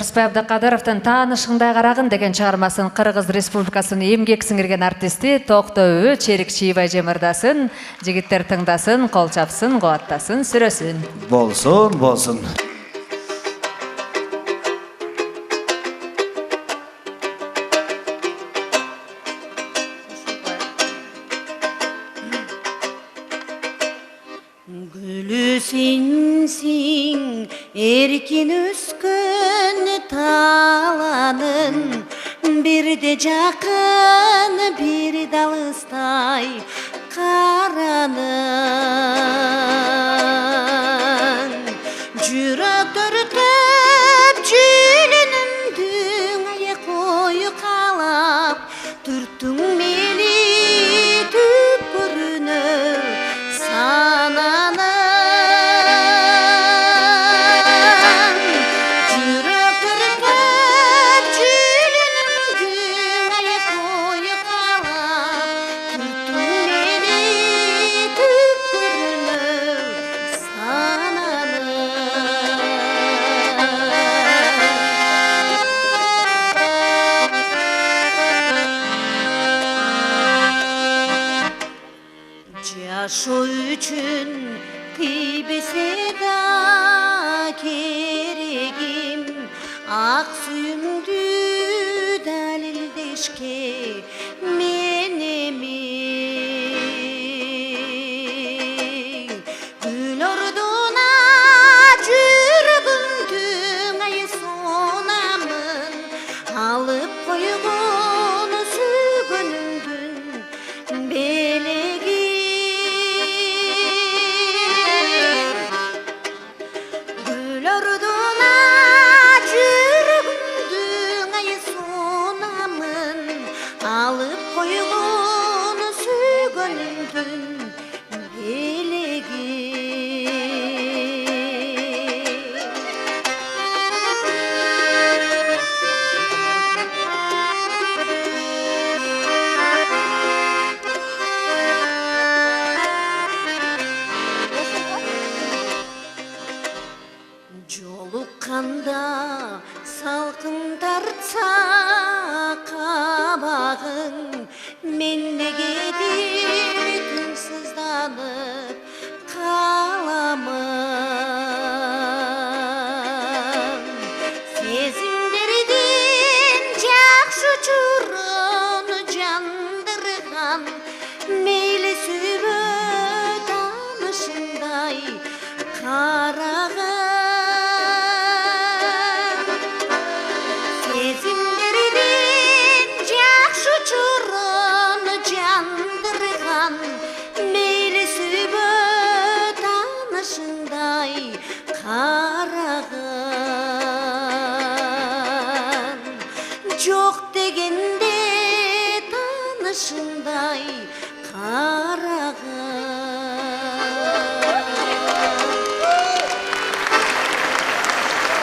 Рыспай Абдакадыровдун «Таанышыңдай карагын» деген чыгармасын Кыргыз Республикасынын эмгек сиңирген артисти Токтообү Черикчиевай жымырдасын, жигиттер тыңдасын, кол чапсын, кубаттасын, сүрөсүн. Болсун, болсун. Gülü sinsin erkin öskön talanın, bir de jakın bir de alыстay karanın. Жүрөк төртөп жүлүнүм дүңәе коюп калап, түрттүң мени түпкүрүнө сананын. Жүрөк төртөп жүлүнүм дүңәе коюп калап, түрттүң мени түпкүрүнө сананын. Жашоо үчүн тийбесе да керегим, ак сүйүңдү далилдешке мен эми. Гүл ордуна жүрөгүм дүңәе сонамын, алып койгон сүйгөнүмдүн белеги. Gül orduna жүрөгүм дүңәе сонамын, алып койгон сүйгөнүмдүн белеги. Жолукканда салкын тартса кабагың, мен негедир тынсызданып каламын. Сезимдердин жакшы учурун жандырган, мейли сүйбө таанышыңдай карагын. Сезимдердин жакшы учурун жандырган, мейли сүйбө таанышыңдай карагын. Жок дегенде таанышыңдай карагын.